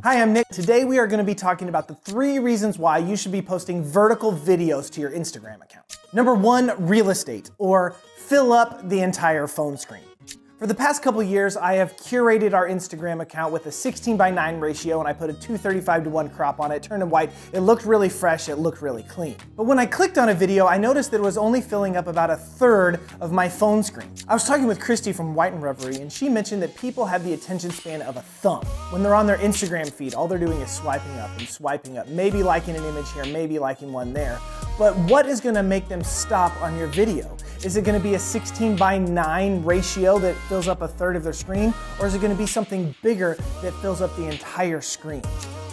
Hi, I'm Nick. Today we are going to be talking about the 3 reasons why you should be posting vertical videos to your Instagram account. Number 1, real estate, or fill up the entire phone screen. For the past couple years, I have curated our Instagram account with a 16:9 ratio, and I put a 2:35:1 crop on it, turned it white. It looked really fresh, it looked really clean. But when I clicked on a video, I noticed that it was only filling up about 1/3 of my phone screen. I was talking with Christy from White and Reverie, and she mentioned that people have the attention span of a thumb. When they're on their Instagram feed, all they're doing is swiping up and swiping up, maybe liking an image here, maybe liking one there. But what is gonna make them stop on your video? Is it gonna be a 16:9 ratio that fills up 1/3 of their screen? Or is it gonna be something bigger that fills up the entire screen?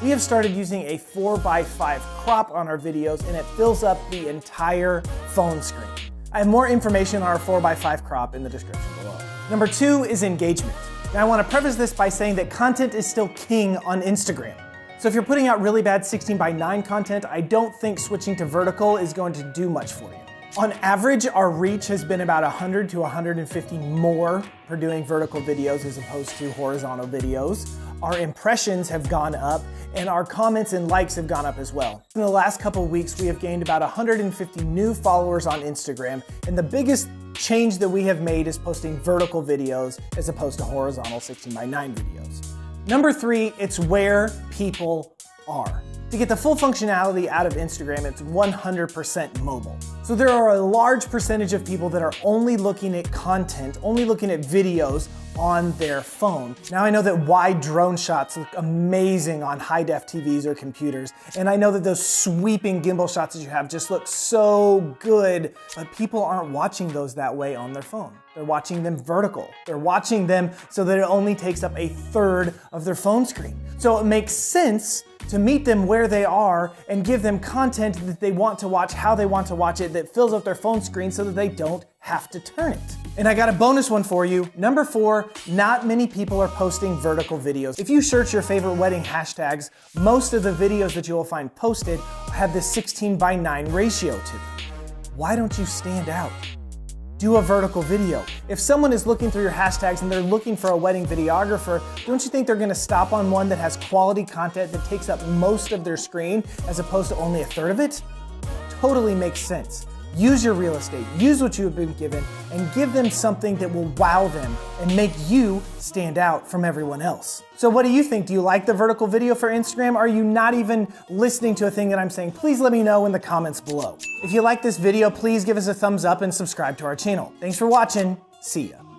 We have started using a 4:5 crop on our videos, and it fills up the entire phone screen. I have more information on our 4:5 crop in the description below. Number 2 is engagement. Now I wanna preface this by saying that content is still king on Instagram. So if you're putting out really bad 16:9 content, I don't think switching to vertical is going to do much for you. On average, our reach has been about 100 to 150 more for doing vertical videos as opposed to horizontal videos. Our impressions have gone up, and our comments and likes have gone up as well. In the last couple weeks, we have gained about 150 new followers on Instagram, and the biggest change that we have made is posting vertical videos as opposed to horizontal 16:9 videos. Number 3, it's where people are. To get the full functionality out of Instagram, it's 100% mobile. So there are a large percentage of people that are only looking at content, only looking at videos on their phone. Now I know that wide drone shots look amazing on high-def TVs or computers, and I know that those sweeping gimbal shots that you have just look so good, but people aren't watching those that way on their phone. They're watching them vertical. They're watching them so that it only takes up 1/3 of their phone screen. So it makes sense to meet them where they are and give them content that they want to watch, how they want to watch it, that fills up their phone screen so that they don't have to turn it. And I got a bonus one for you. Number 4, not many people are posting vertical videos. If you search your favorite wedding hashtags, most of the videos that you will find posted have this 16:9 ratio to them. Why don't you stand out? Do a vertical video. If someone is looking through your hashtags and they're looking for a wedding videographer, don't you think they're gonna stop on one that has quality content that takes up most of their screen as opposed to only 1/3 of it? Totally makes sense. Use your real estate, use what you have been given, and give them something that will wow them and make you stand out from everyone else. So what do you think? Do you like the vertical video for Instagram? Are you not even listening to a thing that I'm saying? Please let me know in the comments below. If you like this video, please give us a thumbs up and subscribe to our channel. Thanks for watching. See ya.